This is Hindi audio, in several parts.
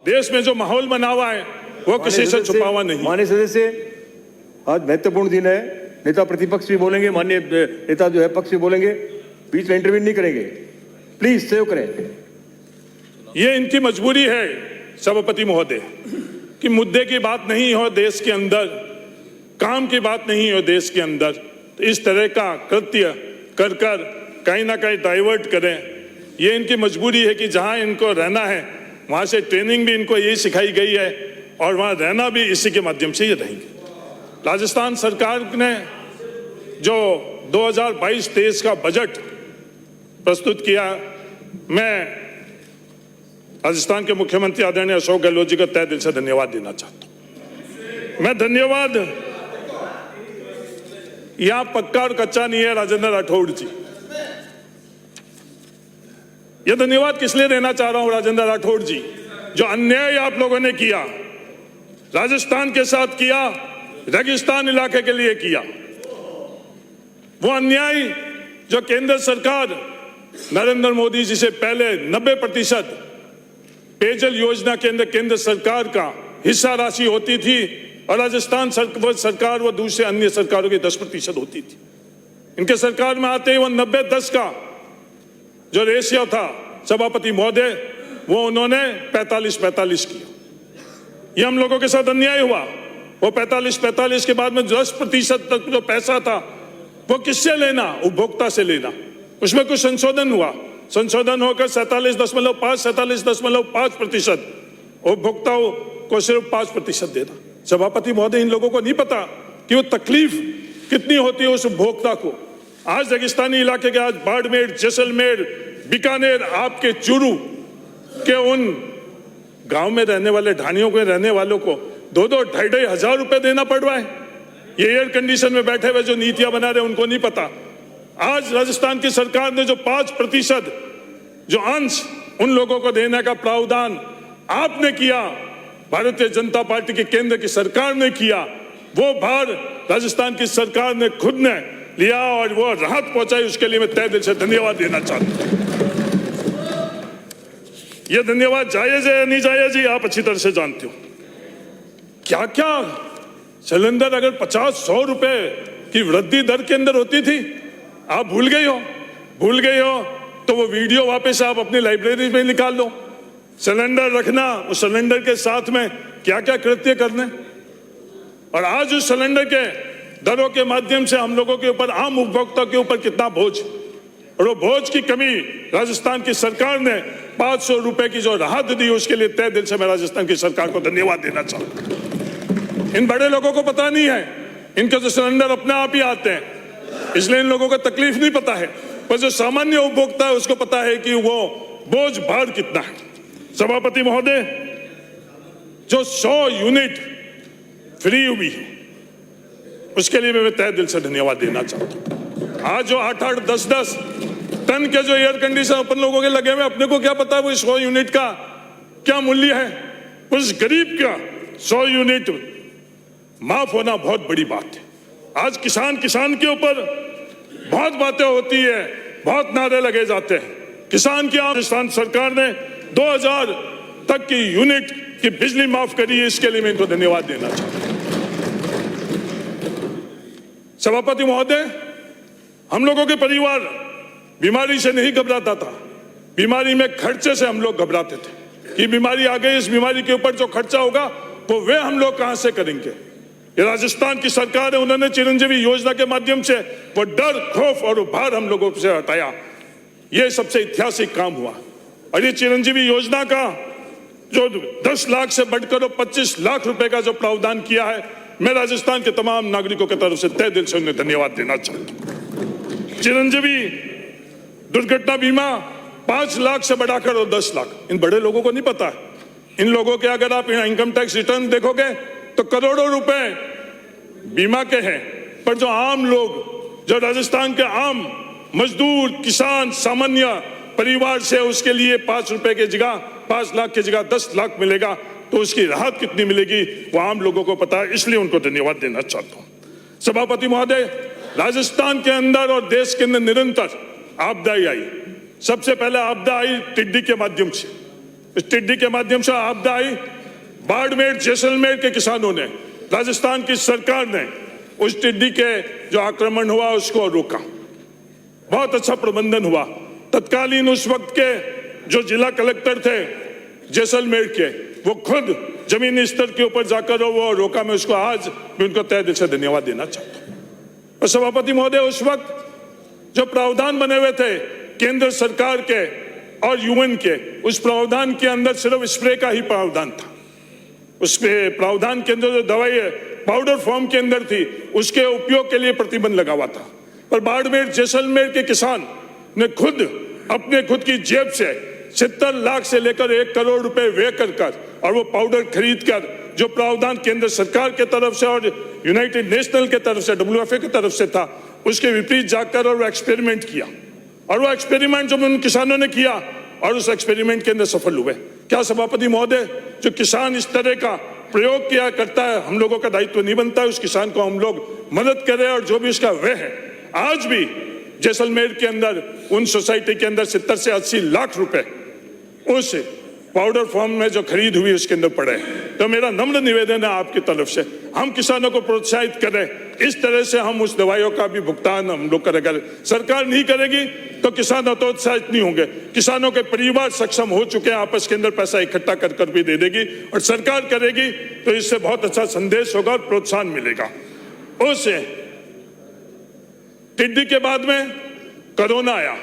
देश में जो माहौल बना हुआ है वो किसी से छुपा हुआ नहीं। माननीय सदस्य, आज महत्वपूर्ण दिन है। नेता प्रतिपक्ष भी बोलेंगे, माननीय नेता जो है पक्ष भी बोलेंगे, बीच में इंटरव्यू नहीं करेंगे। प्लीज सेव करें। ये इनकी मजबूरी है सभापति महोदय कि मुद्दे की बात नहीं हो देश के अंदर, काम की बात नहीं हो देश के अंदर, तो इस तरह का कृत्य कर कर कहीं ना कहीं डाइवर्ट करें। ये इनकी मजबूरी है कि जहां इनको रहना है वहां से ट्रेनिंग भी इनको यही सिखाई गई है और वहां रहना भी इसी के माध्यम से ही रहेंगे। राजस्थान सरकार ने जो 2022-23 का बजट प्रस्तुत किया, मैं राजस्थान के मुख्यमंत्री आदरणीय अशोक गहलोत जी का तहे दिल से धन्यवाद देना चाहता हूं। मैं धन्यवाद यहां पक्का और कच्चा नहीं है राजेंद्र राठौड़ जी, यह धन्यवाद किस लिए देना चाह रहा हूं राजेंद्र राठौड़ जी, जो अन्याय आप लोगों ने किया राजस्थान के साथ किया, रेगिस्तान इलाके के लिए किया, वो अन्याय जो केंद्र सरकार नरेंद्र मोदी जी से पहले 90% पेयजल योजना के अंदर केंद्र सरकार का हिस्सा राशि होती थी और राजस्थान सरकार व दूसरे अन्य सरकारों की 10% होती थी। इनके सरकार में आते ही वो 90-10 का जो रेशियो था सभापति महोदय, वो उन्होंने 45-45 किया। ये हम लोगों के साथ अन्याय हुआ। वो 45-45 के बाद में 10% तक जो पैसा था वो किससे लेना? उपभोक्ता से लेना। उसमें कुछ संशोधन हुआ, संशोधन होकर 47.5% उपभोक्ताओं को सिर्फ 5% देना। सभापति महोदय, इन लोगों को नहीं पता कि वो तकलीफ कितनी होती है उस उपभोक्ता को। आज रेगिस्तानी इलाके के, आज बाड़मेर, जैसलमेर, बीकानेर, आपके चूरू के उन गांव में रहने वाले ढानियों के रहने वालों को 2-2, 2,500 हजार रुपए देना पड़ रहा है। ये एयर कंडीशन में बैठे हुए जो नीतियां बना रहे उनको नहीं पता। आज राजस्थान की सरकार ने जो 5% जो अंश उन लोगों को देने का प्रावधान आपने किया, भारतीय जनता पार्टी की केंद्र की सरकार ने किया, वो भार राजस्थान की सरकार ने खुद ने लिया और वो राहत पहुंचाई। उसके लिए मैं तहे दिल से धन्यवाद देना चाहता हूं। ये धन्यवाद जायज है या नहीं जायज है आप अच्छी तरह से जानते हो। क्या क्या सिलेंडर अगर 50-100 रुपए की वृद्धि दर के अंदर होती थी, आप भूल गए हो तो वो वीडियो वापस आप अपनी लाइब्रेरी में निकाल लो। सिलेंडर रखना, उस सिलेंडर के साथ में क्या क्या कृत्य करने, और आज उस सिलेंडर के दरों के माध्यम से हम लोगों के ऊपर, आम उपभोक्ता के ऊपर कितना बोझ, और वो बोझ की कमी राजस्थान की सरकार ने 500 रुपए की जो राहत दी, उसके लिए तहे दिल से मैं राजस्थान की सरकार को धन्यवाद देना चाहता हूं। इन बड़े लोगों को पता नहीं है, इनके जो सिलेंडर अपने आप ही आते हैं, इसलिए इन लोगों को तकलीफ नहीं पता है, पर जो सामान्य उपभोक्ता है उसको पता है कि वो बोझ भार कितना है। सभापति महोदय, जो 100 यूनिट फ्री हुई है उसके लिए मैं तहे दिल से धन्यवाद देना चाहता हूं। आज जो 8-8, 10-10 टन के जो एयर कंडीशन अपन लोगों के लगे हुए, अपने को क्या पता है वो 100 यूनिट का क्या मूल्य है। उस गरीब का 100 यूनिट माफ होना बहुत बड़ी बात है। आज किसान के ऊपर बहुत बातें होती है, बहुत नारे लगे जाते हैं। किसान की राजस्थान सरकार ने 2000 तक की यूनिट की बिजली माफ करी है, इसके लिए मैं इनको धन्यवाद देना चाहता हूं। सभापति महोदय, हम लोगों के परिवार बीमारी से नहीं घबराता था, बीमारी में खर्चे से हम लोग घबराते थे कि बीमारी आ गई, इस बीमारी के ऊपर जो खर्चा होगा वो वे हम लोग कहां से करेंगे। ये राजस्थान की सरकार है, उन्होंने चिरंजीवी योजना के माध्यम से वो डर, खौफ और भार हम लोगों से हटाया। ये सबसे ऐतिहासिक काम हुआ। और ये चिरंजीवी योजना का जो 10 लाख से बढ़कर 25 लाख रुपए का जो प्रावधान किया है, मैं राजस्थान के तमाम नागरिकों की तरफ से तहे दिल से उन्हें धन्यवाद देना चाहता हूं। चिरंजीवी दुर्घटना बीमा 5 लाख से बढ़ाकर और 10 लाख, इन बड़े लोगों को नहीं पता है। इन लोगों के अगर आप इनकम टैक्स रिटर्न देखोगे तो करोड़ों रुपए बीमा के हैं, पर जो आम लोग, जो राजस्थान के आम मजदूर, किसान, सामान्य परिवार से, उसके लिए 5 रुपए की जगह 5 लाख की जगह 10 लाख मिलेगा, तो उसकी राहत कितनी मिलेगी वो आम लोगों को पता है, इसलिए उनको धन्यवाद देना चाहता हूं। सभापति महोदय, राजस्थान के अंदर और देश के अंदर निरंतर आपदाएं आई। सबसे पहले आपदा आई टिड्डी के माध्यम से। इस टिड्डी के माध्यम से आपदा आई, बाड़मेर जैसलमेर के किसानों ने, राजस्थान की सरकार ने उस टिड्डी के जो आक्रमण हुआ उसको रोका। बहुत अच्छा प्रबंधन हुआ। तत्कालीन उस वक्त के जो जिला कलेक्टर थे जैसलमेर के, वो खुद जमीनी स्तर के ऊपर जाकर वो रोका। मैं उसको आज भी उनको तहे दिल से धन्यवाद देना चाहता हूं। और सभापति महोदय, उस वक्त जो प्रावधान बने हुए थे केंद्र सरकार के और यूएन के, उस प्रावधान के अंदर सिर्फ स्प्रे का ही प्रावधान था। उसके प्रावधान के अंदर जो दवाई पाउडर फॉर्म के अंदर थी उसके उपयोग के लिए प्रतिबंध लगा हुआ था। पर बाड़मेर जैसलमेर के किसान ने खुद अपने खुद की जेब से 70 लाख से लेकर 1 करोड़ रुपए व्यय कर और वो पाउडर खरीद कर, जो प्रावधान केंद्र सरकार के तरफ से और यूनाइटेड नेशनल के तरफ से, WFA की तरफ से था, उसके विपरीत जाकर और वो एक्सपेरिमेंट किया। और वो एक्सपेरिमेंट जो उन किसानों ने किया और उस एक्सपेरिमेंट के अंदर सफल हुए। क्या सभापति महोदय, जो किसान इस तरह का प्रयोग किया करता है, हम लोगों का दायित्व नहीं बनता है उस किसान को हम लोग मदद करें और जो भी उसका व्यय है। आज भी जैसलमेर के अंदर उन सोसाइटी के अंदर 70 से 80 लाख रुपए उस पाउडर फॉर्म में जो खरीद हुई उसके अंदर पड़े। तो मेरा नम्र निवेदन है आपकी तरफ से, हम किसानों को प्रोत्साहित करें। इस तरह से हम उस दवाइयों का भी भुगतान हम लोग करेंगे। सरकार नहीं करेगी तो किसान हतोत्साहित नहीं होंगे। किसानों के परिवार सक्षम हो चुके हैं, आपस के अंदर पैसा इकट्ठा कर भी दे देगी। और सरकार करेगी तो इससे बहुत अच्छा संदेश होगा और प्रोत्साहन मिलेगा। उस टिड्डी के बाद में कोरोना आया,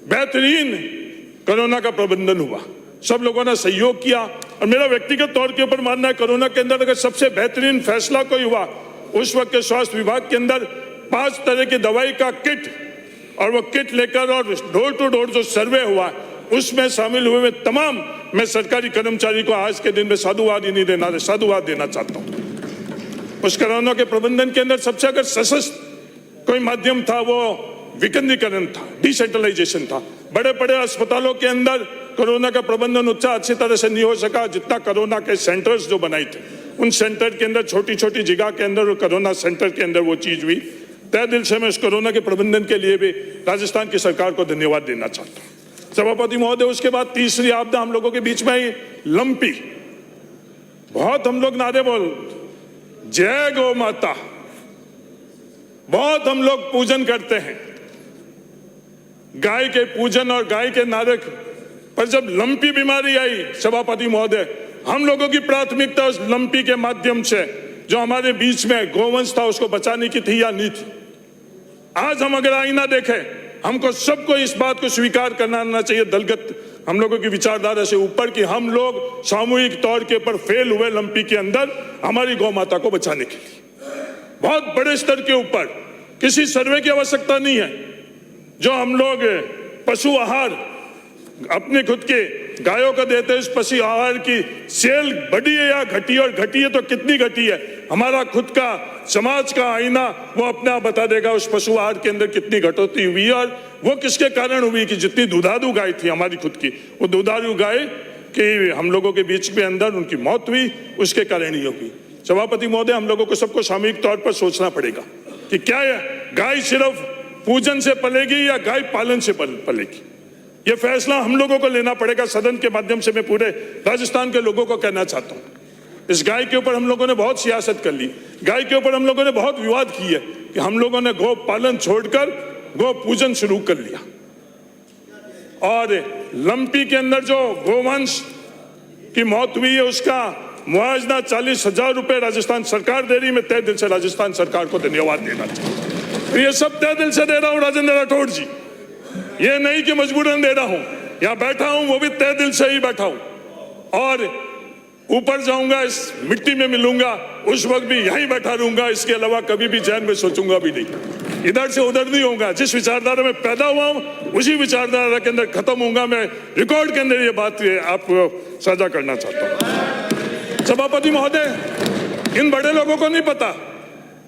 बेहतरीन कोरोना का प्रबंधन हुआ, सब लोगों ने सहयोग किया। और मेरा व्यक्तिगत तौर के ऊपर मानना है कोरोना के अंदर अगर सबसे बेहतरीन फैसला कोई हुआ, उस वक्त के स्वास्थ्य विभाग के अंदर 5 तरह की दवाई का किट, और वो किट लेकर और डोर टू डोर जो सर्वे हुआ उसमें शामिल हुए तमाम मैं सरकारी कर्मचारी को आज के दिन में साधुवाद ही नहीं देना, साधुवाद देना चाहता हूँ। उस कोरोना के प्रबंधन के अंदर सबसे अगर सशक्त कोई माध्यम था वो विकेंद्रीकरण था, डिसेंट्रलाइजेशन था। बड़े बड़े अस्पतालों के अंदर कोरोना का प्रबंधन उतना अच्छी तरह से नहीं हो सका जितना कोरोना के सेंटर्स जो बनाए थे, उन सेंटर के अंदर छोटी छोटी जगह के अंदर कोरोना सेंटर के अंदर वो चीज हुई। तय दिल से मैं इस कोरोना के प्रबंधन के लिए भी राजस्थान की सरकार को धन्यवाद देना चाहता हूँ। सभापति महोदय, उसके बाद तीसरी आपदा हम लोगों के बीच में आई, लंपी। बहुत हम लोग नारे बोल, जय गौ माता, बहुत हम लोग पूजन करते हैं, गाय के पूजन और गाय के नारे। पर जब लंपी बीमारी आई सभापति महोदय, हम लोगों की प्राथमिकता उस लंपी के माध्यम से जो हमारे बीच में गोवंश था उसको बचाने की थी या नहीं थी। आज हम अगर आईना देखें, हमको सबको इस बात को स्वीकार करना चाहिए, दलगत हम लोगों की विचारधारा से ऊपर, कि हम लोग सामूहिक तौर के ऊपर फेल हुए लंपी के अंदर हमारी गौ माता को बचाने के लिए। बहुत बड़े स्तर के ऊपर किसी सर्वे की आवश्यकता नहीं है। जो हम लोग पशु आहार अपने खुद के गायों को देते हैं, इस पशु आहार की सेल बढ़ी है या घटी है, और घटी है तो कितनी घटी है, हमारा खुद का समाज का आईना वो अपने आप बता देगा उस पशु आहार के अंदर कितनी घटोती हुई है। और वो किसके कारण हुई कि जितनी दुधारू गाय थी हमारी खुद की, वो दुधारू गाय की हम लोगों के बीच में अंदर उनकी मौत हुई, उसके कारण ही होगी। सभापति महोदय, हम लोगों को सबको सामूहिक तौर पर सोचना पड़ेगा कि क्या गाय सिर्फ पूजन से पलेगी या गाय पालन से पलेगी। ये फैसला हम लोगों को लेना पड़ेगा। सदन के माध्यम से मैं पूरे राजस्थान के लोगों को कहना चाहता हूँ, इस गाय के ऊपर हम लोगों ने बहुत सियासत कर ली, गाय के ऊपर हम लोगों ने बहुत विवाद किए कि हम लोगों ने गौ पालन छोड़कर गौ पूजन शुरू कर लिया। और लंपी के अंदर जो गोवंश की मौत हुई है उसका मुआवजा 40,000 रुपए राजस्थान सरकार दे रही। मैं तय दिल से राजस्थान सरकार को धन्यवाद देना चाहता हूँ। ये सब तय दिल से दे रहा हूँ राजेंद्र राठौड़ जी, ये नहीं कि मजबूरन दे रहा हूं। यहां बैठा हूं वो भी तय दिल से ही बैठा हूं, और ऊपर जाऊंगा इस मिट्टी में मिलूंगा उस वक्त भी यहीं बैठा रहूंगा। इसके अलावा कभी भी जहन में सोचूंगा भी नहीं, इधर से उधर नहीं होगा। जिस विचारधारा में पैदा हुआ हूं उसी विचारधारा के अंदर खत्म होऊंगा। मैं रिकॉर्ड के अंदर ये बात आपको साझा करना चाहता हूं। सभापति महोदय, इन बड़े लोगों को नहीं पता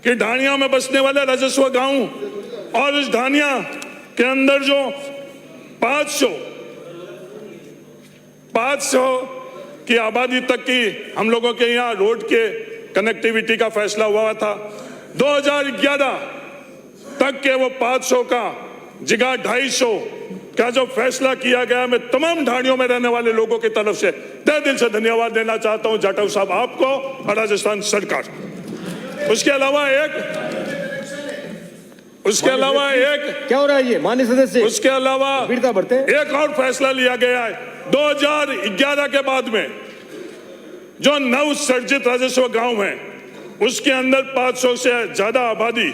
कि ढाणिया में बसने वाले राजस्व गांव और इस ढाणिया के अंदर जो 500 की आबादी तक की हम लोगों के यहाँ रोड के कनेक्टिविटी का फैसला हुआ था। 2011 तक के वो 500 का जगह 250 का जो फैसला किया गया, मैं तमाम ढाणियों में रहने वाले लोगों की तरफ से तहे दिल से धन्यवाद देना चाहता हूं जाटव साहब आपको और राजस्थान सरकार। उसके अलावा एक क्या हो रहा है ये माननीय सदस्य? उसके अलावा वीरता बढ़ते एक और फैसला लिया गया है 2011 के बाद में जो नव सर्जित राजस्व गांव हैं उसके अंदर 500 से ज्यादा आबादी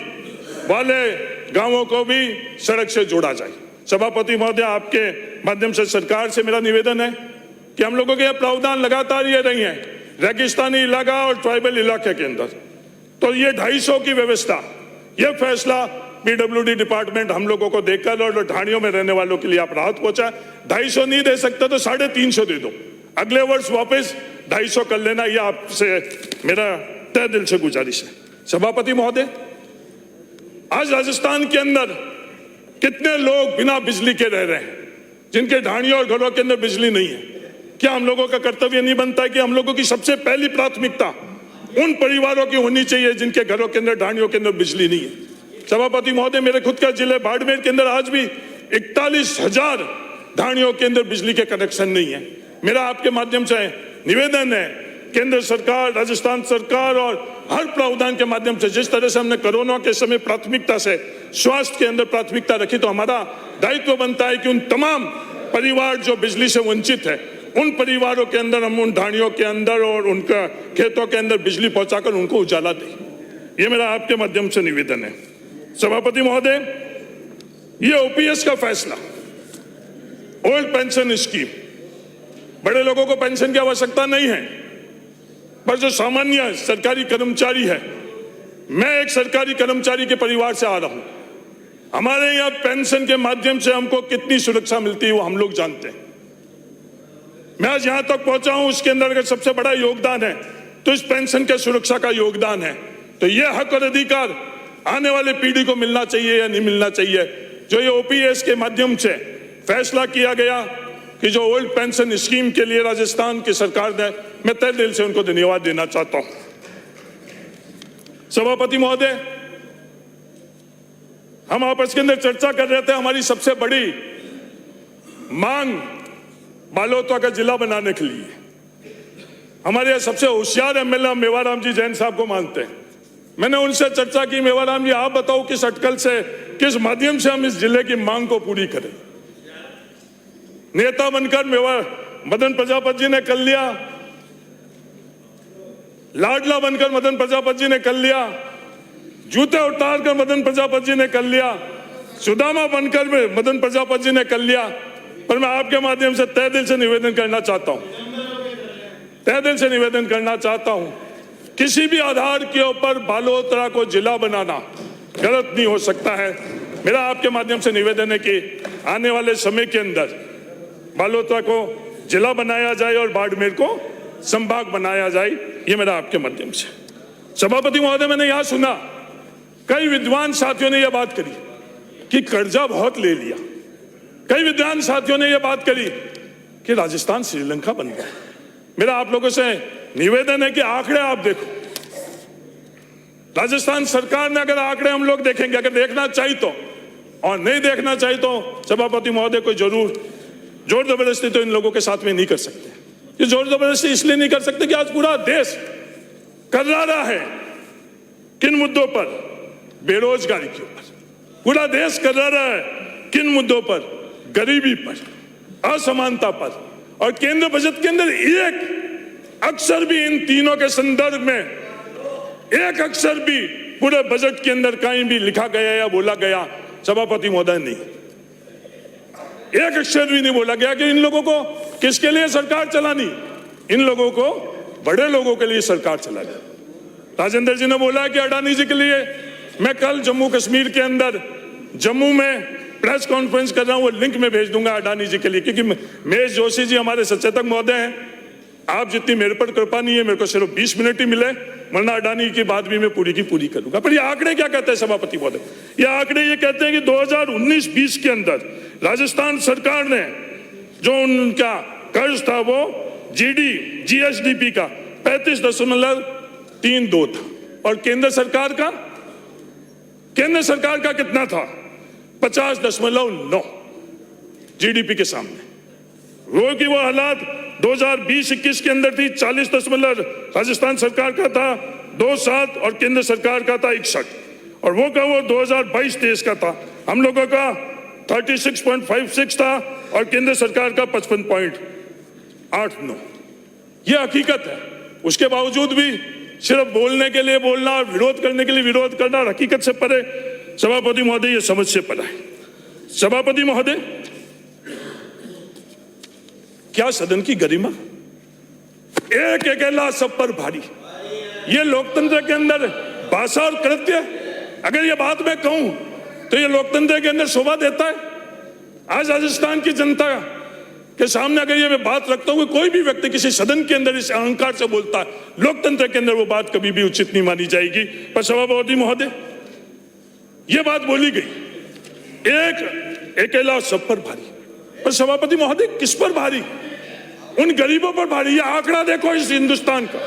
वाले गांवों को भी सड़क से जोड़ा जाए। सभापति महोदय, आपके माध्यम से सरकार से मेरा निवेदन है कि हम लोगों के प्रावधान लगातार ये रही है रेगिस्तानी इलाका और ट्राइबल इलाके के अंदर, तो ये 250 की व्यवस्था, ये फैसला पीडब्ल्यूडी डिपार्टमेंट हम लोगों को देकर और ढाणियों में रहने वालों के लिए आप राहत पहुंचा। 250 नहीं दे सकते तो 350 दे दो, अगले वर्ष वापस 250 कर लेना, ये आपसे मेरा तहे दिल से गुजारिश है। सभापति महोदय, आज राजस्थान के अंदर कितने लोग बिना बिजली के रह रहे हैं, जिनके ढाणियों और घरों के अंदर बिजली नहीं है। क्या हम लोगों का कर्तव्य नहीं बनता है कि हम लोगों की सबसे पहली प्राथमिकता उन परिवारों की होनी चाहिए जिनके घरों के अंदर ढाणियों के अंदर बिजली नहीं है। सभापति महोदय, मेरे खुद का जिले बाड़मेर के अंदर आज भी 41,000 ढाणियों के अंदर बिजली के कनेक्शन नहीं है। मेरा आपके माध्यम से निवेदन है केंद्र सरकार, राजस्थान सरकार और हर प्रावधान के माध्यम से जिस तरह से हमने कोरोना के समय प्राथमिकता से स्वास्थ्य के अंदर प्राथमिकता रखी, तो हमारा दायित्व बनता है कि उन तमाम परिवार जो बिजली से वंचित है उन परिवारों के अंदर हम उन ढाणियों के अंदर और उनका खेतों के अंदर बिजली पहुंचाकर उनको उजाला दें। ये मेरा आपके माध्यम से निवेदन है। सभापति महोदय, ये ओपीएस का फैसला, ओल्ड पेंशन स्कीम, बड़े लोगों को पेंशन की आवश्यकता नहीं है, पर जो सामान्य सरकारी कर्मचारी है, मैं एक सरकारी कर्मचारी के परिवार से आ रहा हूं, हमारे यहाँ पेंशन के माध्यम से हमको कितनी सुरक्षा मिलती है वो हम लोग जानते हैं। मैं आज यहां तक पहुंचा हूं, उसके अंदर अगर सबसे बड़ा योगदान है तो इस पेंशन के सुरक्षा का योगदान है। तो ये हक और अधिकार आने वाले पीढ़ी को मिलना चाहिए या नहीं मिलना चाहिए। जो ये ओपीएस के माध्यम से फैसला किया गया कि जो ओल्ड पेंशन स्कीम के लिए राजस्थान की सरकार ने, मैं तहे दिल से उनको धन्यवाद देना चाहता हूं। सभापति महोदय, हम आपस के अंदर चर्चा कर रहे थे, हमारी सबसे बड़ी मांग बालोतरा का जिला बनाने के लिए हमारे यहाँ सबसे होशियार एमएलए मेवाराम जी जैन साहब को मानते हैं। मैंने उनसे चर्चा की, मेवाराम जी आप बताओ किस अटकल से, किस माध्यम से हम इस जिले की मांग को पूरी करें। नेता बनकर मदन प्रजापति जी ने कर लिया, लाडला बनकर मदन प्रजापति जी ने कर लिया, जूते उतार कर मदन प्रजापति जी ने कर लिया, सुदामा बनकर मदन प्रजापति जी ने कर लिया। पर मैं आपके माध्यम से तहे दिल से निवेदन करना चाहता हूं, तहे दिल से निवेदन करना चाहता हूं, किसी भी आधार के ऊपर बालोतरा को जिला बनाना गलत नहीं हो सकता है। मेरा आपके माध्यम से निवेदन है कि आने वाले समय के अंदर बालोतरा को जिला बनाया जाए और बाड़मेर को संभाग बनाया जाए, ये मेरा आपके माध्यम से। सभापति महोदय, मैंने यहां सुना कई विद्वान साथियों ने यह बात करी कि कर्जा बहुत ले लिया, कई विद्वान साथियों ने यह बात करी कि राजस्थान श्रीलंका बन गया। मेरा आप लोगों से निवेदन है कि आंकड़े आप देखो, राजस्थान सरकार ने अगर आंकड़े हम लोग देखेंगे, अगर देखना चाहिए तो, और नहीं देखना चाहिए तो सभापति महोदय कोई जरूर जोर जबरदस्ती तो इन लोगों के साथ में नहीं कर सकते। ये जोर जबरदस्ती इसलिए नहीं कर सकते कि आज पूरा देश कर रहा है किन मुद्दों पर, बेरोजगारी के ऊपर, पूरा देश कर रहा है किन मुद्दों पर, गरीबी पर, असमानता पर, और केंद्र बजट के अंदर एक अक्षर भी इन तीनों के संदर्भ में, एक अक्षर भी पूरे बजट के अंदर कहीं भी लिखा गया या बोला गया, सभापति महोदय नहीं, एक अक्षर भी नहीं बोला गया कि इन लोगों को किसके लिए सरकार चलानी, इन लोगों को, बड़े लोगों के लिए सरकार चलानी। राजेंद्र जी ने बोला कि अडानी जी के लिए, मैं कल जम्मू कश्मीर के अंदर जम्मू में प्रेस कॉन्फ्रेंस कर रहा हूं, वो लिंक में भेज दूंगा अडानी जी के लिए, क्योंकि महेश जोशी जी हमारे सचेतक महोदय हैं। आप जितनी मेरे पर कृपा नहीं है, मेरे को सिर्फ 20 मिनट ही मिले, वरना अडानी की बात भी मैं पूरी की पूरी करूंगा। पर ये आंकड़े क्या कहते हैं सभापति महोदय? ये आंकड़े ये कहते हैं कि 2019-20 के अंदर राजस्थान सरकार ने जो उनका कर्ज था वो जीएसडीपी का 35.32 था, और केंद्र सरकार का कितना था? 50.9। जीडीपी के सामने। वो की वो हालात 2020-21 के अंदर थी, 40 राजस्थान सरकार का था 2.7 और केंद्र सरकार का था 61, और वो का वो 2022-23 का था, हम लोगों का 36.56 था और केंद्र सरकार का 55.89। ये हकीकत है। उसके बावजूद भी सिर्फ बोलने के लिए बोलना और विरोध करने के लिए विरोध करना हकीकत से परे। सभापति महोदय, ये समझ से परे है। सभापति महोदय, क्या सदन की गरिमा, एक अकेला सब पर भारी, ये लोकतंत्र के अंदर भाषा और कृत्य, अगर ये बात मैं कहूं तो ये लोकतंत्र के अंदर शोभा देता है। आज राजस्थान की जनता के सामने अगर ये मैं बात रखता हूं, कोई भी व्यक्ति किसी सदन के अंदर इस अहंकार से बोलता है, लोकतंत्र के अंदर वो बात कभी भी उचित नहीं मानी जाएगी। पर सभापति महोदय, ये बात बोली गई, एक अकेला सब पर भारी, पर सभापति महोदय किस पर भारी? उन गरीबों पर भारी। ये आंकड़ा देखो इस हिंदुस्तान का,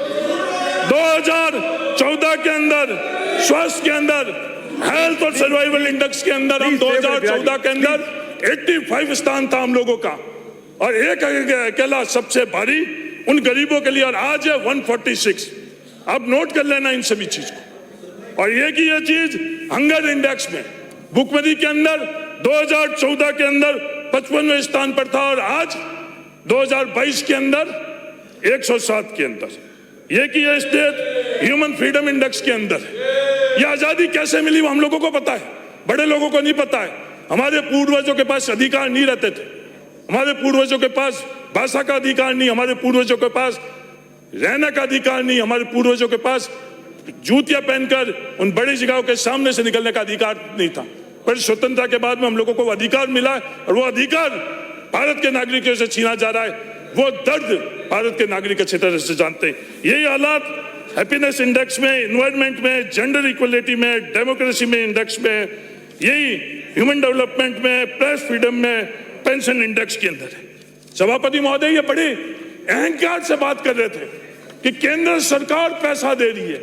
2014 के अंदर स्वास्थ्य के अंदर, हेल्थ और सर्वाइवल इंडेक्स के अंदर हम 2014 के अंदर 85 स्थान था हम लोगों का, और एक अकेला सबसे भारी उन गरीबों के लिए, और आज है 146। आप नोट कर लेना इन सभी चीज को। और ये की ये चीज हंगर इंडेक्स में, भुखमरी के अंदर 2014 के अंदर 55वें स्थान पर था, और आज 2022 के अंदर 107 के अंदर। ये की ये स्टेट ह्यूमन फ्रीडम इंडेक्स के अंदर। ये आजादी कैसे मिली वो हम लोगों को पता है, बड़े लोगों को नहीं पता है। हमारे पूर्वजों के पास अधिकार नहीं रहते थे, हमारे पूर्वजों के पास भाषा का अधिकार नहीं, हमारे पूर्वजों के पास रहने का अधिकार नहीं, हमारे पूर्वजों के पास जूतियां पहनकर उन बड़ी जगहों के सामने से निकलने का अधिकार नहीं था। पर स्वतंत्रता के बाद में हम लोगों को अधिकार मिला, और वो अधिकार भारत के नागरिकों से छीना जा रहा है। वो दर्द भारत के नागरिक अच्छी तरह से जानते हैं। यही हालात हैप्पीनेस इंडेक्स में, एनवायरमेंट में, जेंडर इक्वलिटी में, डेमोक्रेसी में इंडेक्स में, यही ह्यूमन डेवलपमेंट में, प्रेस फ्रीडम में, पेंशन इंडेक्स के अंदर है। सभापति महोदय, ये बड़े अहंकार से बात कर रहे थे कि केंद्र सरकार पैसा दे रही है।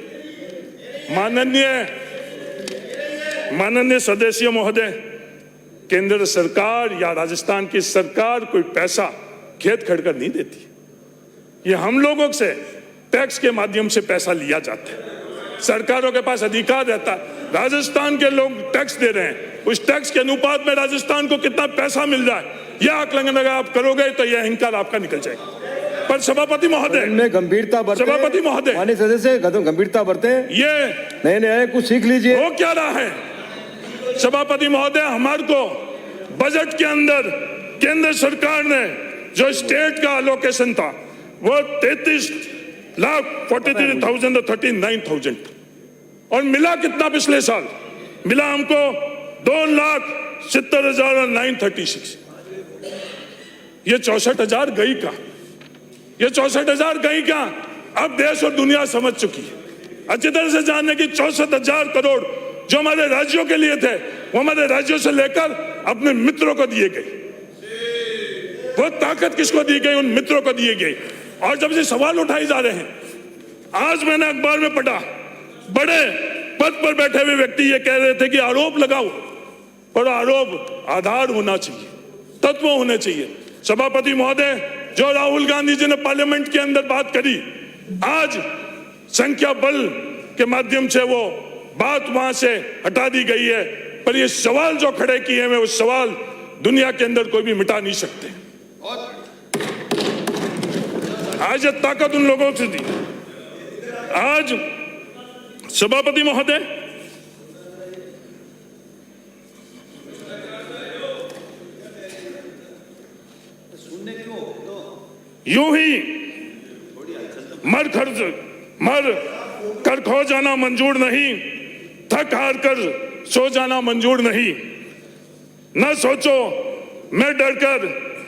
माननीय सदस्य महोदय, केंद्र सरकार या राजस्थान की सरकार कोई पैसा खेत खड़कर नहीं देती। ये हम लोगों से टैक्स के माध्यम से पैसा लिया जाता है। सरकारों के पास अधिकार रहता है। राजस्थान के लोग टैक्स दे रहे हैं, उस टैक्स के अनुपात में राजस्थान को कितना पैसा मिल रहा है, यह आकलन अगर आप करोगे तो यह अहंकार आपका निकल जाएगा। पर सभापति महोदय, गंभीरता बरते, सभापति महोदय, माननीय सदस्य गंभीरता बरते, ये नए नए कुछ सीख लीजिए। वो क्या रहा है सभापति महोदय, हमारे को बजट के अंदर केंद्र सरकार ने जो स्टेट का एलोकेशन था वो 33,43,039 और मिला कितना? पिछले साल मिला हमको 2,70,936। ये 64,000 गई का, ये 64,000 गई का। अब देश और दुनिया समझ चुकी है अच्छी तरह से जानने की 64,000 करोड़ जो हमारे राज्यों के लिए थे, वो हमारे राज्यों से लेकर अपने मित्रों को दिए गए। वो ताकत किसको दी गई? उन मित्रों को दिए गई। और जब से सवाल उठाए जा रहे हैं, आज मैंने अखबार में पढ़ा, बड़े पद पर बैठे हुए व्यक्ति ये कह रहे थे कि आरोप लगाओ, और आरोप आधार होना चाहिए, तत्व होने चाहिए। सभापति महोदय, जो राहुल गांधी जी ने पार्लियामेंट के अंदर बात करी, आज संख्या बल के माध्यम से वो बात वहां से हटा दी गई है। पर ये सवाल जो खड़े किए हैं, वो सवाल दुनिया के अंदर कोई भी मिटा नहीं सकते। आज ये ताकत उन लोगों से दी। आज सभापति महोदय, यूं ही मर कर खो जाना मंजूर नहीं, थक हार कर सो जाना मंजूर नहीं। न सोचो मैं डरकर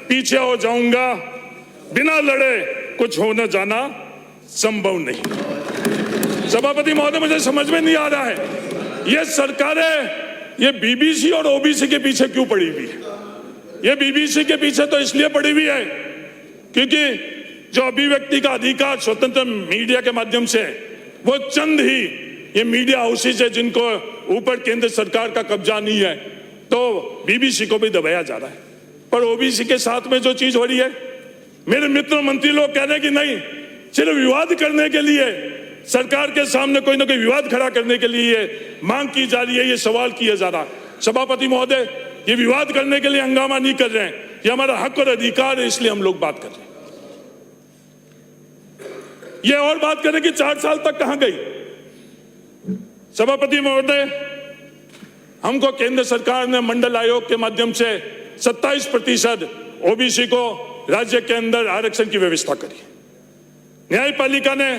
पीछे हो जाऊंगा, बिना लड़े कुछ हो न जाना संभव नहीं। सभापति महोदय, मुझे समझ में नहीं आ रहा है, ये सरकारें ये बीबीसी और ओबीसी के पीछे क्यों पड़ी हुई है? ये बीबीसी के पीछे तो इसलिए पड़ी हुई है क्योंकि जो अभिव्यक्ति का अधिकार स्वतंत्र मीडिया के माध्यम से, वो चंद ही ये मीडिया हाउसेज है जिनको ऊपर केंद्र सरकार का कब्जा नहीं है, तो बीबीसी को भी दबाया जा रहा है। पर ओबीसी के साथ में जो चीज हो रही है, मेरे मित्र मंत्री लोग कह रहे हैं कि नहीं, सिर्फ विवाद करने के लिए, सरकार के सामने कोई ना कोई विवाद खड़ा करने के लिए मांग की जा रही है, ये सवाल किया जा रहा है। सभापति महोदय, ये विवाद करने के लिए हंगामा नहीं कर रहे हैं, ये हमारा हक और अधिकार है, इसलिए हम लोग बात कर रहे हैं। ये और बात करें कि 4 साल तक कहां गई। सभापति महोदय, हमको केंद्र सरकार ने मंडल आयोग के माध्यम से 27% ओबीसी को राज्य के अंदर आरक्षण की व्यवस्था करी। न्यायपालिका ने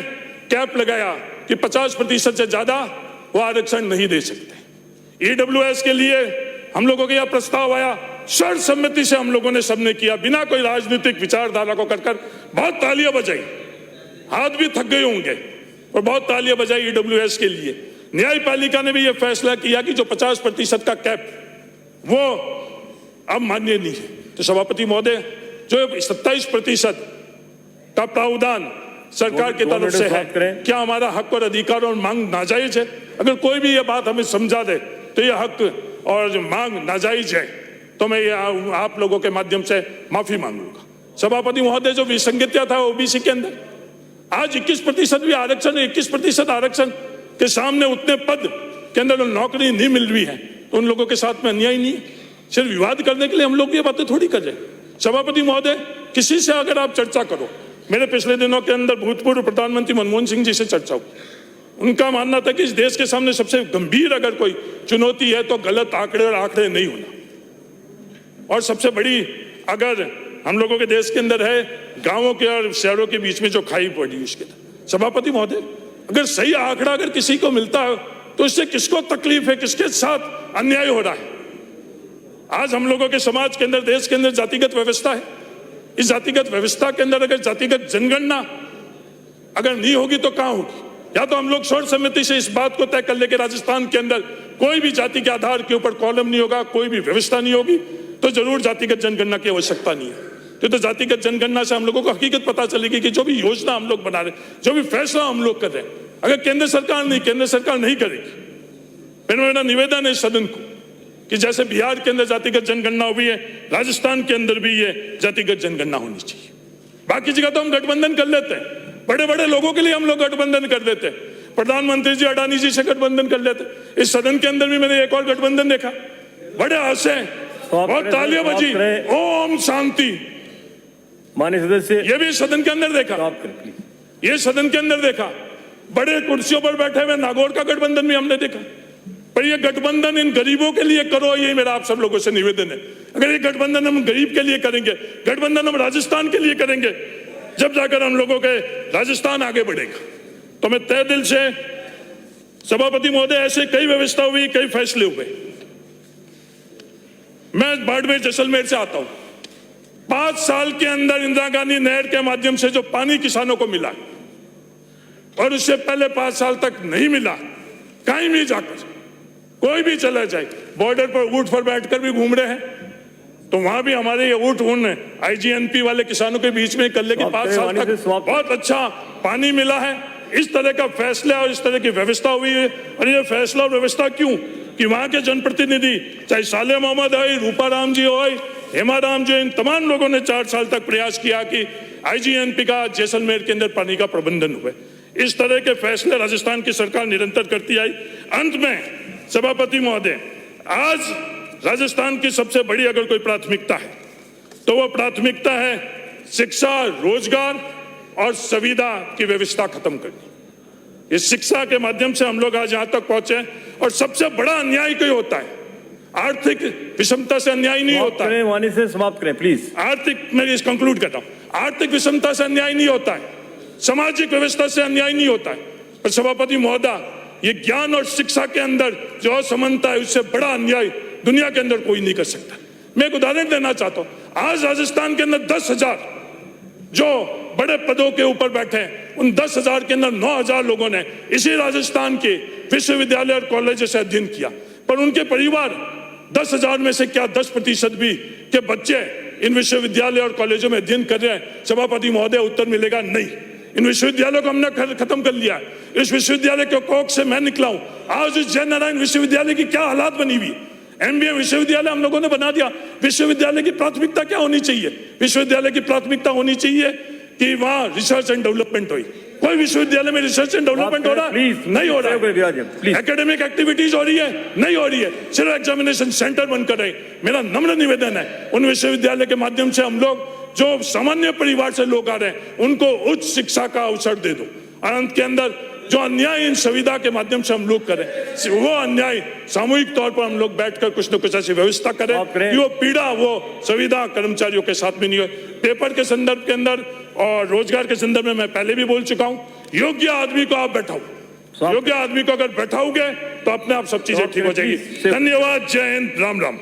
कैप लगाया कि 50% से ज्यादा वो आरक्षण नहीं दे सकते। ईडब्ल्यूएस के लिए हम लोगों का यह प्रस्ताव आया, सर्वसम्मति से हम लोगों ने सबने किया, बिना कोई राजनीतिक विचारधारा को कर बहुत तालियां बजाई, हाथ भी थक गए होंगे और बहुत तालियां बजाई ईडब्ल्यूएस के लिए। न्यायपालिका ने भी यह फैसला किया कि जो 50% का कैप वो अब मान्य नहीं है। तो सभापति महोदय, जो 27% का प्रावधान सरकार की तरफ से है, क्या हमारा हक और अधिकार और मांग नाजायज है? अगर कोई भी ये बात हमें समझा दे तो ये हक और मांग नाजायज है, तो मैं ये आप लोगों के माध्यम से माफी मांगूंगा। सभापति महोदय, जो विसंगतिया था ओबीसी के अंदर, आज 21% भी आरक्षण, 21% आरक्षण के सामने उतने पद के अंदर नौकरी नहीं मिल रही है, तो उन लोगों के साथ में अन्याय नहीं है। सिर्फ विवाद करने के लिए हम लोग ये बातें थोड़ी कर रहे हैं। सभापति महोदय, किसी से अगर आप चर्चा करो, मेरे पिछले दिनों के अंदर भूतपूर्व प्रधानमंत्री मनमोहन सिंह जी से चर्चा हुई, उनका मानना था कि इस देश के सामने सबसे गंभीर अगर कोई चुनौती है तो गलत आंकड़े और आंकड़े नहीं होना, और सबसे बड़ी अगर हम लोगों के देश के अंदर है गांवों के और शहरों के बीच में जो खाई पड़ी उसके अंदर। सभापति महोदय, अगर सही आंकड़ा अगर किसी को मिलता है तो इससे किसको तकलीफ है, किसके साथ अन्याय हो रहा है? आज हम लोगों के समाज के अंदर, देश के अंदर जातिगत व्यवस्था है। इस जातिगत व्यवस्था के अंदर अगर जातिगत जनगणना अगर नहीं होगी तो कहां होगी? या तो हम लोग सर्वसम्मति से इस बात को तय कर ले कि राजस्थान के अंदर कोई भी जाति के आधार के ऊपर कॉलम नहीं होगा, कोई भी व्यवस्था नहीं होगी, तो जरूर जातिगत जनगणना की आवश्यकता नहीं है। तो जातिगत जनगणना से हम लोगों को हकीकत पता चलेगी कि जो भी योजना हम लोग बना रहे, जो भी फैसला हम लोग कर रहे हैं, अगर केंद्र सरकार नहीं करेगी, फिर मेरा निवेदन है सदन को कि जैसे बिहार के अंदर जातिगत जनगणना हुई है, राजस्थान के अंदर भी ये जातिगत जनगणना होनी चाहिए। बाकी जगह तो हम गठबंधन कर लेते हैं, बड़े बड़े लोगों के लिए हम लोग गठबंधन कर देते हैं, प्रधानमंत्री जी अडानी जी से गठबंधन कर लेते। इस सदन के अंदर भी मैंने एक और गठबंधन देखा, बड़े हंसे, बहुत तालियां बजी, ओम शांति। माननीय सदस्य, ये भी सदन के अंदर देखा, ये सदन के अंदर देखा, बड़े कुर्सियों पर बैठे हुए नागौर का गठबंधन भी हमने देखा। पर ये गठबंधन इन गरीबों के लिए करो, ये मेरा आप सब लोगों से निवेदन है। अगर ये गठबंधन हम गरीब के लिए करेंगे, गठबंधन हम राजस्थान के लिए करेंगे, जब जाकर हम लोगों के राजस्थान आगे बढ़ेगा। तो मैं तहे दिल से सभापति महोदय, ऐसे कई व्यवस्था हुई, कई फैसले हुए। मैं बाड़मेर जैसलमेर से आता हूं। 5 साल के अंदर इंदिरा गांधी नहर के माध्यम से जो पानी किसानों को मिला और उससे पहले 5 साल तक नहीं मिला, कहीं भी जाकर कोई भी चला जाए, बॉर्डर पर ऊंट पर बैठकर भी घूम रहे हैं, तो वहां भी हमारे ये ऊंट उन आईजीएनपी वाले किसानों के बीच में कर ले कि 5 साल तक बहुत अच्छा पानी मिला है। इस तरह का फैसला और इस तरह की व्यवस्था हुई है। और ये फैसला और व्यवस्था क्यों कि वहां के जनप्रतिनिधि, चाहे साले मोहम्मद है, रूपाराम जी हो, हेमाराम जी, इन तमाम लोगों ने 4 साल तक प्रयास किया कि आईजीएनपी का जैसलमेर के अंदर पानी का प्रबंधन हुए। इस तरह के फैसले राजस्थान की सरकार निरंतर करती आई। अंत में सभापति महोदय, आज राजस्थान की सबसे बड़ी अगर कोई प्राथमिकता है तो वो प्राथमिकता है शिक्षा, रोजगार और सुविधा की व्यवस्था खत्म करनी। इस शिक्षा के माध्यम से हम लोग आज यहां तक पहुंचे। और सबसे बड़ा अन्याय कोई होता है, आर्थिक विषमता से अन्याय नहीं होता है। वाणी से समाप्त करें प्लीज। आर्थिक, मैं इस कंक्लूड करता हूं, आर्थिक विषमता से अन्याय नहीं होता है, सामाजिक व्यवस्था से अन्याय नहीं होता है। पर सभापति महोदय, ये ज्ञान और शिक्षा के अंदर जो असमानता है, उससे बड़ा अन्याय दुनिया के अंदर कोई नहीं कर सकता। मैं एक उदाहरण देना चाहता हूं। आज राजस्थान के अंदर 10,000 जो बड़े पदों के ऊपर बैठे हैं, उन 10,000 के अंदर 9,000 लोगों ने इसी राजस्थान के विश्वविद्यालय और कॉलेज से अध्ययन किया। पर उनके परिवार 10,000 में से क्या 10% भी के बच्चे इन विश्वविद्यालय और कॉलेजों में अध्ययन कर रहे हैं? सभापति महोदय, उत्तर मिलेगा नहीं। इन विश्वविद्यालयों को हमने खत्म कर लिया। इस विश्वविद्यालय के कोख से मैं निकला हूं। आज इस जय नारायण विश्वविद्यालय की क्या हालात बनी हुई। एमबीए विश्वविद्यालय हम लोगों ने बना दिया। विश्वविद्यालय की प्राथमिकता क्या होनी चाहिए? विश्वविद्यालय की प्राथमिकता होनी चाहिए कि वहां रिसर्च एंड डेवलपमेंट हो। कोई विश्वविद्यालय में रिसर्च एंड डेवलपमेंट हो रहा है? नहीं हो रहा है। एकेडमिक एक्टिविटीज हो रही है? नहीं हो रही है। सिर्फ एग्जामिनेशन सेंटर बनकर रहे। मेरा नम्र निवेदन है, उन विश्वविद्यालय के माध्यम से हम लोग जो सामान्य परिवार से लोग आ रहे हैं उनको उच्च शिक्षा का अवसर दे दो। आनंद के अंदर जो अन्याय इन संविदा के माध्यम से हम लोग करें, वो अन्याय सामूहिक तौर पर हम लोग बैठकर कुछ न कुछ ऐसी व्यवस्था करें कि वो पीड़ा वो संविदा कर्मचारियों के साथ में नहीं हो। पेपर के संदर्भ के अंदर और रोजगार के संदर्भ में मैं पहले भी बोल चुका हूं, योग्य आदमी को आप बैठाओ। योग्य आदमी को अगर बैठाओगे तो अपने आप सब चीजें ठीक हो जाएगी। धन्यवाद। जय हिंद। राम राम।